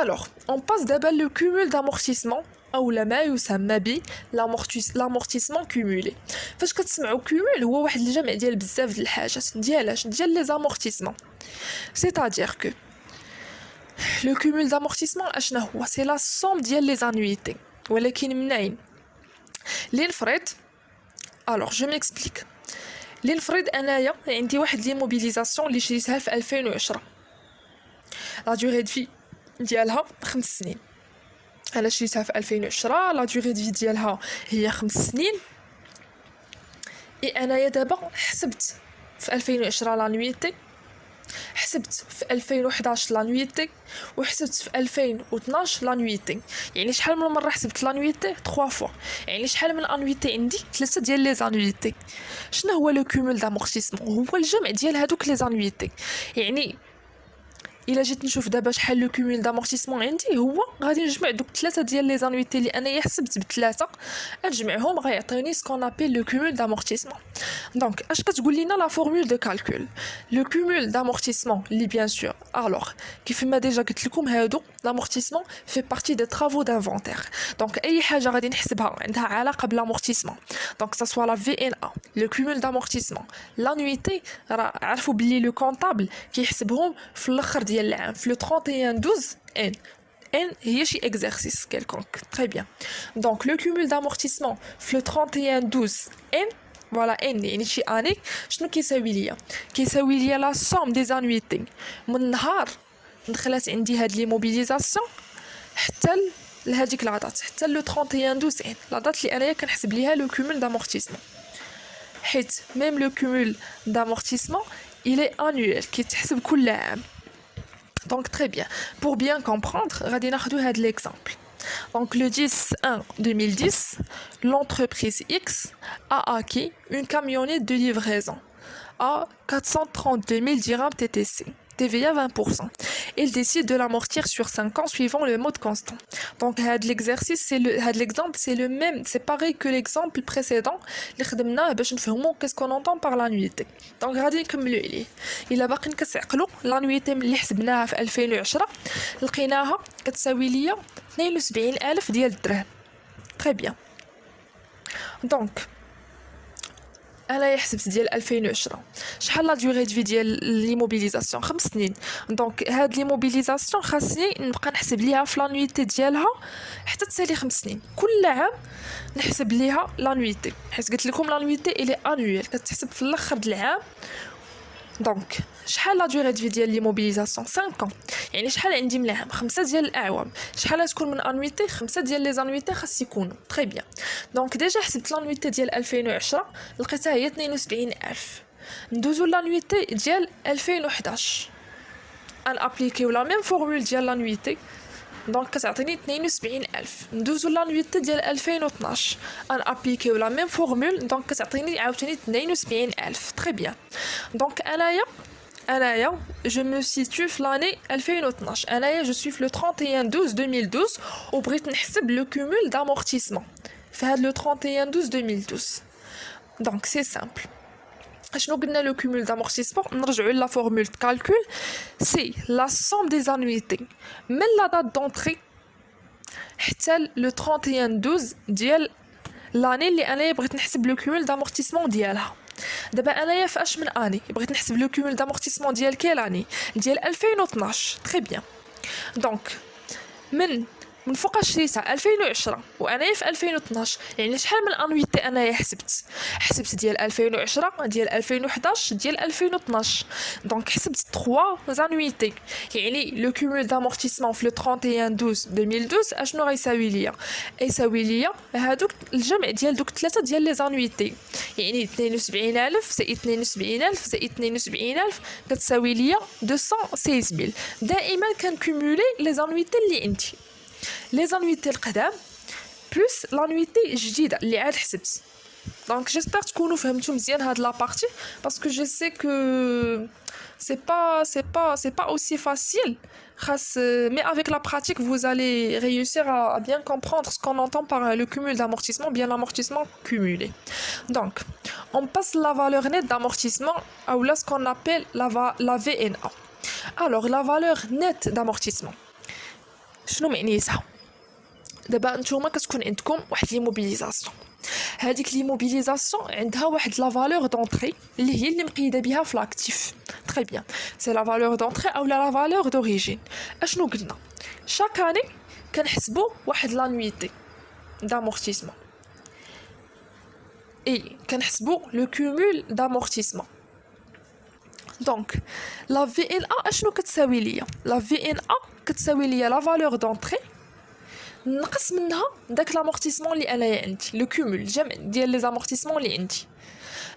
Alors, on passe d'abord le cumul d'amortissement او ما يسمى ب l'amortissement cumulé. فاش كتسمعوا cumul هو واحد الجمع ديال بزاف د الحاجات ديال لي زامورتيسمون. C'est-à-dire que le cumul d'amortissement اشنا هو c'est la somme ديال les annuités ولكن منين اللي نفرض. alors je m'explique. اللي نفرض انايا عندي واحد لي موبيليزاسيون اللي شريتها في 2010 لا دوغي دو في ديالها 5 سنين. انا شريتها في 2010 لا دوغي دو في ديالها هي 5 سنين. اي انايا دابا حسبت في 2010 لانويتي، حسبت في 2011 لانويتي، وحسبت في 2012 لانويتي. يعني شحال من مره حسبت لانويتي 3 فوا، يعني شحال من انويتي عندي 3 ديال لي زانويتي. شنو هو لو كومول دامورتيسمون؟ هو الجمع ديال هادوك لي زانويتي. يعني الا جيت نشوف دابا شحال لو كومول دامورتيسمون عندي، هو غادي نجمع دوك 3 ديال لي زانويتي اللي انا حسبت بثلاثه، نجمعهم غيعطيني سكون ابيل لو كومول دامورتيسمون. دونك اش كتقول لنا لا فورمول دو كالكول؟ لو كومول دامورتيسمون اللي بيان سور الوغ كيف ما ديجا قلت لكم هادو لامورتيسمون في بارتي دي طرافو دانفونتير. دونك اي حاجه غادي نحسبها عندها علاقه بالامورتيسمون، دونك سا سوا لا في ان ا لو كومول دامورتيسمون لانويتي، راه عرفوا بلي لو كونطابل كيحسبهم في الاخر ديال العام في لو 31 12 ان N هي شي exercice quelconque. Très bien. Donc le cumul d'amortissement في le 31/12 N voilà N يعني شي année شنو كيساوي ليا؟ كيساوي ليا لا somme des annuités من نهار دخلت عندي هاد لي موبيليزاسيون حتى لهاديك العدات، حتى لو 31/12 N لا دات اللي انايا كنحسب ليها لو cumul d'amortissement. حيت même le cumul d'amortissement il est annuel كيتحسب كل عام. Donc très bien. Pour bien comprendre, غادي ناخدو هاد l'exemple. Donc le 10/1/2010, l'entreprise X a acquis une camionnette de livraison à 432 000 dirhams TTC. TVA 20%. Il décide de l'amortir sur 5 ans suivant le mode constant. Donc, l'exercice, l'exemple, c'est le même, c'est pareil que l'exemple précédent. Qu'est-ce qu'on entend par l'annuité? Donc, comme il a باقي نكسعقلو l'annuité اللي حسبناها في 2010 لقيناها كتساوي ليا 72,000 ديال الدرهم. Très bien. Donc, انا حسبت ديال 2010 شحال لا دوغي دو في ديال لي موبيليزاسيون 5 سنين. دونك هاد لي موبيليزاسيون خاصني نبقى نحسب ليها في لانويتي ديالها حتى تسالي 5 سنين. كل عام نحسب ليها لانويتي، حيت قلت لكم لانويتي الي انويل كتحسب في الاخر د العام. دونك شحال لا دوغي دو في ديال لي موبيليزاسيون 5 ans، يعني شحال عندي من العام 5 ديال الاعوام. شحال تكون من انويتي 5 ديال لي زانويتي خاص يكونوا. تري بيان. دونك ديجا حسبت لانويتي ديال 2010 لقيتها هي 72,000. ندوزو لانويتي ديال 2011 ان ابليكيو لا ميم فورمول ديال لانويتي، دونك كتعطيني 72,000. ندوزو لانويتي ديال 2012 ان ابليكيو لا ميم فورمول، دونك كتعطيني عاوتاني 72,000. تري بيان. دونك انايا je me situe في l'année 2012. انايا je suis في le 31/12/2012 وبغيت نحسب لو كومول d'amortissement في هاد لو 31/12/2012. دونك سي سامبل. شنو قلنا لو كومول d'amortissement؟ نرجعوا لا فورمول de calcul. سي لا somme des annuités من لا date d'entrée حتى لو 31/12 ديال لاني اللي انايا بغيت نحسب لو كومول d'amortissement ديالها. دابا انايا في اش من اني بغيت نحسب لو كومول دامورتيسمون ديال كيلاني ديال 2012. تري بيان. دونك من فوق شريتها 2010 وانايا في 2012، يعني شحال من انويتي انايا حسبت ديال 2010 ديال 2011 ديال 2012. دونك حسبت 3 زانويتي، يعني لو كومول دامورتيسمون في لو 31/12/2012 اشنو غيساوي ليا؟ يساوي ليا هادوك الجمع ديال دوك 3 ديال لي زانويتي، يعني 72,000 زائد 72,000 زائد 72,000 كتساوي ليا 216,000. دائما كنكومولي لي زانويتي اللي عندي، لي زانويتي القدام بلس لانويتي الجديده اللي عاد حسبت. دونك جيسبر تكونوا فهمتوا مزيان هاد لا بارتي باسكو جو سي كو c'est pas aussi facile. Mais avec la pratique, vous allez réussir à bien comprendre ce qu'on entend par le cumul d'amortissement, bien l'amortissement cumulé. Donc, on passe la valeur nette d'amortissement à ce qu'on appelle la VNA. Alors, la valeur nette d'amortissement. شنو معنيتها؟ دابا نتوما كتكون عندكم واحد لي موبيليزاسيون، هذيك لي موبيليزاسيون عندها واحد لا فالور دونطري اللي هي اللي مقيده بها في لاكتيف. تري بيان، سي لا فالور دونطري او لا فالور دوريجين. اشنو قلنا؟ شاك اني كنحسبوا واحد لانويتي d'amortissement et كنحسبوا لو كومول d'amortissement. دونك لا في ان ا اشنو كتساوي ليا؟ لا في ان ا كتساوي ليا لا فالور دونطري نقص منها داك لامورتيسمون اللي انايا عندي، لو كومول الجمع ديال لي زامورتيسمون اللي عندي.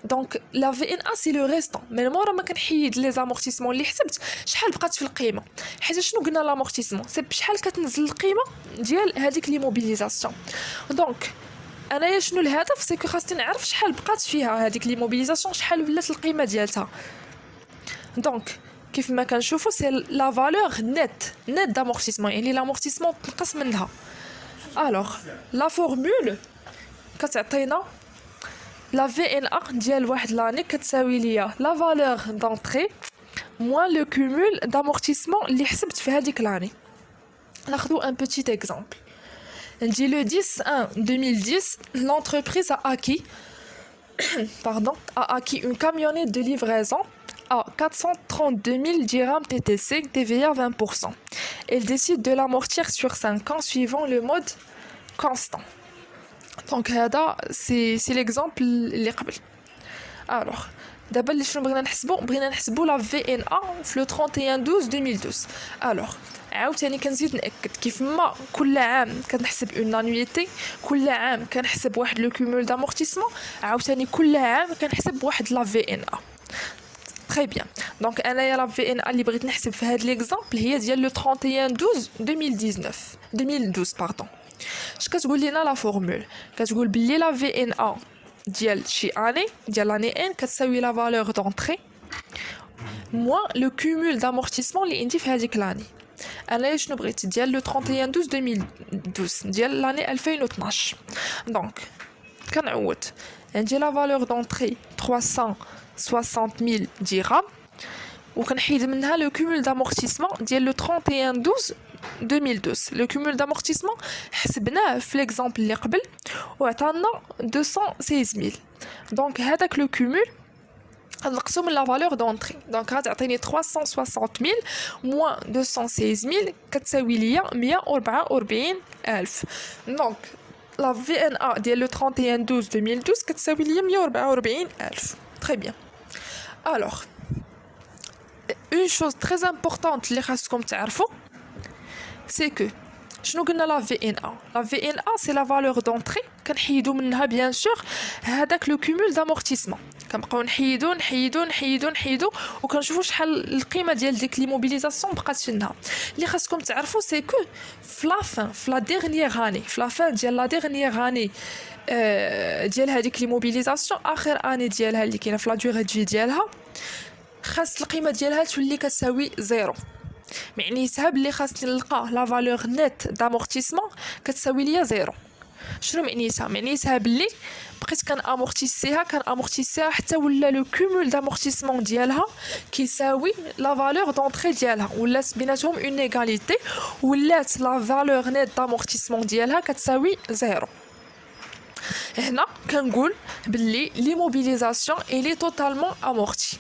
دونك لا في ان ا سي لو ريستون، من مورا ما كنحيد لي زامورتيسمون اللي حسبت شحال بقات في القيمه، حيت شنو قلنا لامورتيسمون سي بشحال كتنزل القيمه ديال هذيك لي موبيليزاسيون. دونك انايا شنو الهدف؟ سي كو خاصني نعرف شحال بقات فيها هذيك لي موبيليزاسيون، شحال ولات القيمه ديالها. دونك كيف ما كنشوفوا سي لا فالور نيت دامورتيسمون، يعني لامورتيسمون تنقص منها. الوغ لا فورمول كتعطينا لا في ان ا ديال واحد لاني كتساوي ليا لا فالور دونطري موان لو كومول دامورتيسمون اللي حسبت في هذيك لاني. ناخذو ان بوتيت اكزامبل. عندي لو 10/1/2010 l'entreprise a acquis une camionnette de livraison à 432 000 dirhams TTC, TVA 20%. Elle décide de l'amortir sur 5 ans suivant le mode constant. Donc c'est l'exemple اللي قبل. Alors دابا اللي شنو بغينا نحسبوا لا في ان ا في لو 31/12/2012. alors عاوتاني كنزيد ناكد كيف ما كل عام كنحسب اون انويتي، كل عام كنحسب واحد لو كومول دامورتيسمون، عاوتاني كل عام كنحسب واحد لا في ان ا. تري بيان. دونك انايا لا في ان ا اللي بغيت نحسب في هاد ليكزامبل هي ديال لو 31/12/2012 باردون. اش كتقول لينا لا فورمول؟ كتقول بلي لا في ان ا ديال شي اني ديال لاني ان كتساوي لا فالور دونطري موان لو كومول دامورتيسمون اللي عندي في هذيك لاني. انايا شنو بغيت؟ ديال لو 31/12/2012 ديال لاني 2012. دونك كنعوض، عندي لا فالور دونطري 360 000 درهم وكنحيد منها لو كومول دامورتيسمون ديال لو 31/12/2012. لو كومول دامورتيسمون حسبناه في ليكزامبل اللي قبل وعطانا 216 000. دونك هذاك لو كومول نقصو من لا فالور دونطري، دونك غتعطيني 360 000 موان 216 000 كتساوي ليا 144 ألف. دونك لا في ان ا ديال لو 31/12/2012 كتساوي ليا 144 ألف. تري بيان. الوغ une chose très importante اللي خاصكم تعرفوا سي كو شنو قلنا لا في ان ا؟ لا في ان ا سي لا فالور دونطري كنحيدو منها بيان سور هذاك لو كومول دامورتيسمون، كنبقاو نحيدو وكنشوفوا شحال القيمه ديال ديك لي موبيليزاسيون بقات منها. اللي خاصكم تعرفوا سي كو في لا ديرنيير اني، في لا فان ديال لا ديرنيير اني ديال هذيك لي موبيليزاسيون، اخر اني ديالها اللي كاينه في لا دوغي دو ديالها، خاص القيمه ديالها تولي كتساوي زيرو. معنيتها بلي خاصني نلقى لا فالور نيت دامورتيسمون كتساوي ليا زيرو. شنو معنيتها؟ معنيتها بلي بقيت كنامورتيسيها حتى ولا لو كومول دامورتيسمون ديالها كيساوي لا فالور دونطري ديالها، ولات بيناتهم اون ايغاليتي، ولات لا فالور نيت دامورتيسمون ديالها كتساوي زيرو. هنا كنقول بلي لي موبيليزاسيون اي توتالمون امورتي.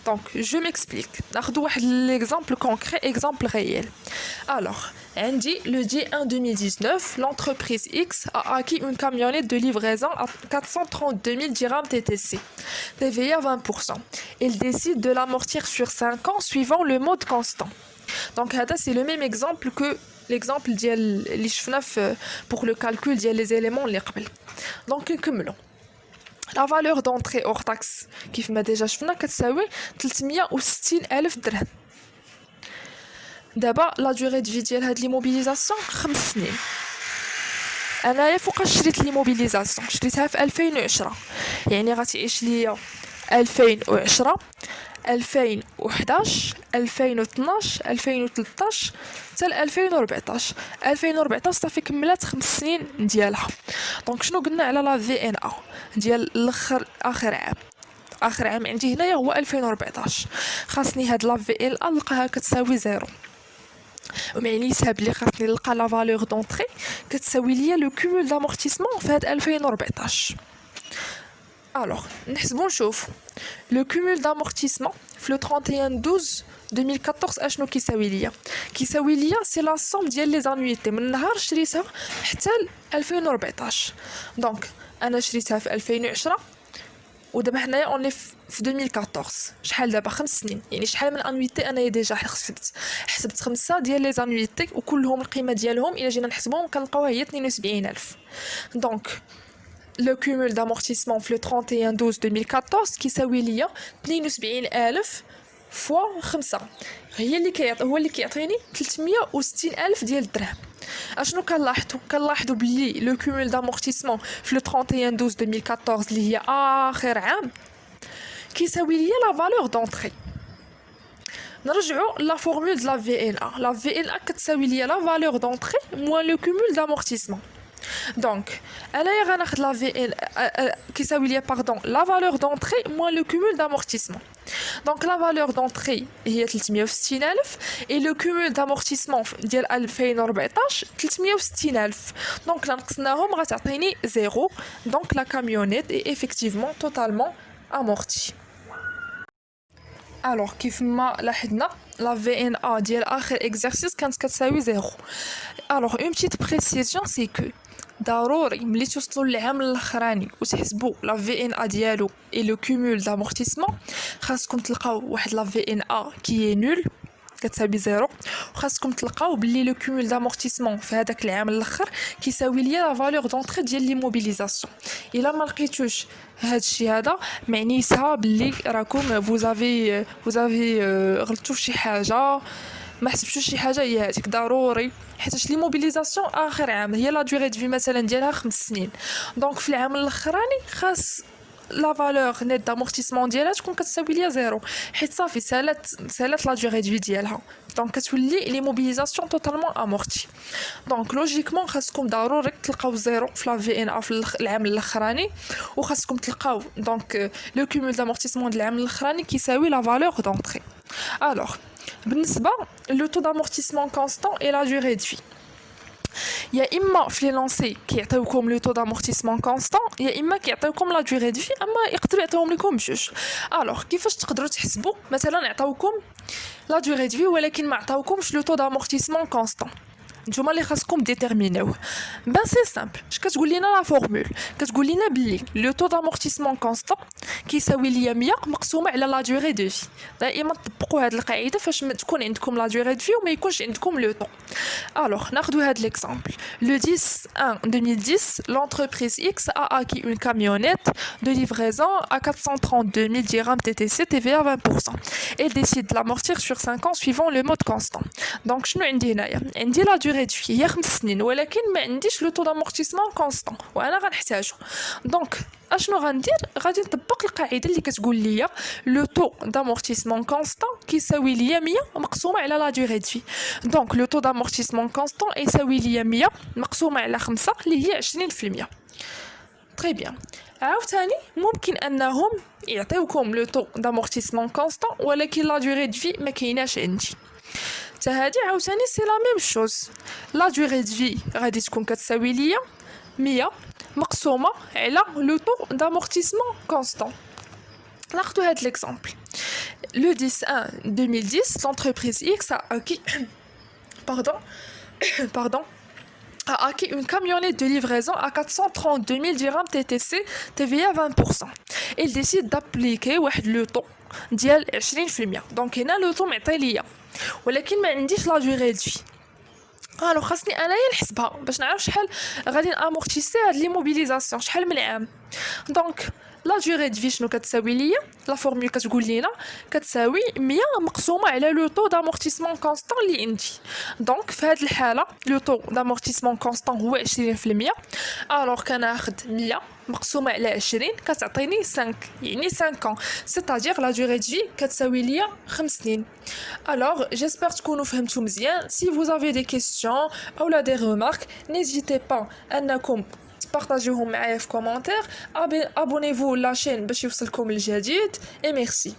Donc, je m'explique. ناخذ واحد l'exemple concret, exemple réel. Alors, عندي le 10/1/2019, l'entreprise X a acquis une camionnette de livraison à 432 000 dirhams TTC, TVA 20%. Elle décide de l'amortir sur 5 ans suivant le mode constant. Donc, c'est le même exemple que l'exemple اللي شفنا pour le calcul ديال les éléments اللي قبل. Donc, نكملوا. La valeur d'entrée hors taxe كيف ما ديجا شفنا كتساوي 360 ألف درهم. دابا لا دوغي دو في ديال هاد لي موبيليزاسيون 5 سنين. انايا فوقاش شريت لي موبيليزاسيون؟ شريتها في 2010، يعني غتعيش ليا 2010 2011 2012 2013 حتى 2014 صافي كملات 5 سنين ديالها. دونك شنو قلنا على لا في ان ا ديال الاخر اخر عام عندي هنايا هو 2014، خاصني هاد لا في ان ا نلقاها كتساوي زيرو. ومعني يسحب لي خاصني نلقى لا فالور دونطري كتساوي ليا لو كومول دامورتيسمون في هاد 2014. الوغ نحسبو نشوفو لو كومول دامورتيسمون في لو 31 12 2014 اشنو كيساوي ليا؟ كيساوي ليا سي لا سوم ديال لي زانويتي من نهار شريتها حتى 2014. دونك انا شريتها في 2010 ودابا حنايا اوني في 2014. شحال دابا 5 سنين، يعني شحال من انويتي انايا ديجا حسبت 5 ديال لي زانويتي وكلهم القيمه ديالهم الا جينا نحسبوهم كنلقاوها هي 72000. دونك لو كومول دامورتيسمون في لو 31 12 2014 كيساوي ليا 72000 فوا 5 هو اللي كيعطيني 360000 ديال الدرهم. اشنو كنلاحظوا بلي لو كومول دامورتيسمون في لو 31 12 2014 اللي هي اخر عام كيساوي ليا لا فالور دونطري. نرجعوا لا فورمول د لا في ان ا. لا في ان ا كتساوي ليا لا فالور دونطري موان لو كومول دامورتيسمون. دونك انايا غناخد لا في ان كيساوي ليا لا فالور دونطري موان لو كومول دامورتيسمون. دونك لا فالور دونطري هي 360000 اي لو كومول دامورتيسمون ديال 2014 360000. دونك نقصناهم غتعطيني 0. دونك لا كاميونيت اي افيكتيفمون توتالمون امورتي. الوغ كيف ما لاحظنا لا في ان ا ديال اخر اكزرسيس كانت كتساوي 0. الوغ اون بتيت بريسيزيون سي كو ضروري ملي توصلوا للعام الاخراني وتحسبوا لا في ان ا ديالو اي لو كومول دامورتيسمون خاصكم تلقاو واحد لا في ان ا كي نول كتساوي 0 وخاصكم تلقاو بلي لو كومول دامورتيسمون في هذاك العام الاخر كيساوي ليا لا فالور دونطري ديال لي موبيليزاسيون. الا ما لقيتوش هادشي هذا معنيتها بلي راكم فوزافي غلطتوا في شي حاجه، ما حسبتوش شي حاجه هي هذيك ضروري حيت لي موبيليزاسيون اخر عام هي لا دوغي دو في مثلا ديالها 5 سنين. دونك في العام الاخراني خاص لا فالور نيت دامورتيسمون ديالها تكون كتساوي ليا 0 حيت صافي سالات لا دوغي دو في ديالها. دونك كتولي لي موبيليزاسيون توتالمون امورتي. دونك لوجيكمون خاصكم ضروري تلقاو 0 في لا في ان ا في العام الاخراني وخاصكم تلقاو دونك لو كومول دامورتيسمون ديال العام الاخراني كيساوي لا فالور دونطري. الوغ بالنسبه لو تو دامورتيسمون كونستون اي لا دوغي دو في، يا اما في لي لونسي كيعطيوكم لو تو دامورتيسمون كونستون يا اما كيعطيوكم لا دوغي دو في، اما يقدروا يعطيوهم لكم بجوج. الوغ كيفاش تقدروا تحسبوا مثلا عطاوكم لا دوغي دو في ولكن ما عطاوكمش لو تو دامورتيسمون كونستون؟ نتوما اللي خاصكم ديتيرمينيوه. بان سي سامبل، اش كتقول لنا لا فورمول؟ كتقول لنا بلي لو تو دامورتيسمون كونستون كيساوي ليا 100 مقسومه على لا دوغي دو في. دائما طبقوا هذه القاعده فاش تكون عندكم لا دوغي دو في وما يكونش عندكم لو طو. الوغ ناخذ هذا ليكزامبل. Le 10/1 2010, l'entreprise X a acquis une camionnette de livraison à 432 000 dirhams TTC TVA 20%. Elle décide de l'amortir sur 5 ans suivant le mode constant. Donc شنو عندي هنايا؟ عندي لا دوغي دو في هي 5 سنين ولكن ما عنديش لو طو دامورتيسمون كونستون وانا غنحتاجو. دونك اشنو غندير؟ غادي نطبق القاعده اللي كتقول ليا لو طو دامورتيسمون كونستون كيساوي ليا 100 مقسومه على لا دوغي دو في. دونك لو طو دامورتيسمون كونستون يساوي ليا 100 مقسومه على 5 اللي هي 20%. تري بيان. عاوتاني ممكن انهم يعطيوكم لو طو دامورتيسمون كونستون ولكن لا دوغي دو في ما كايناش عندي. حتى هادي عاوتاني سي لا ميم شوز. لا دوغي دو في غادي تكون كتساوي ليا 100 مقسومه على لو طو دامورتيسمون كونستون. ناخذ هاد ليكزامبل. Le 10/1 2010, l'entreprise X a acquis a acquis une camionnette de livraison à 432 000 dirhams TTC TVA 20%. Elle décide d'appliquer واحد لو طو ديال 20%. دونك هنا لو طو معطي ليا ولكن ما عنديش لا دوغي دو في. الو خاصني انايا نحسبها باش نعرف شحال غادي نامورتيسي هاد لي موبيليزاسيون شحال من عام. دونك لا دوغي دو في شنو كتساوي ليا؟ لا فورمول كتقول لينا كتساوي 100 مقسومه على لو طو دامورتيسمون كونستون اللي عندي. دونك في هاد الحاله لو طو دامورتيسمون كونستون هو 20%. الوغ كناخذ 100 مقسومه على 20 كتعطيني 5 يعني 5 ans c'est-à-dire la durée de vie كتساوي ليا 5 سنين. Alors j'espère تكونوا فهمتوا مزيان. Si vous avez des questions ou la des remarques n'hésitez pas انكم تبارطاجيوهم معايا في كومونتير. abonnez-vous la chaîne باش يوصلكم الجديد et merci.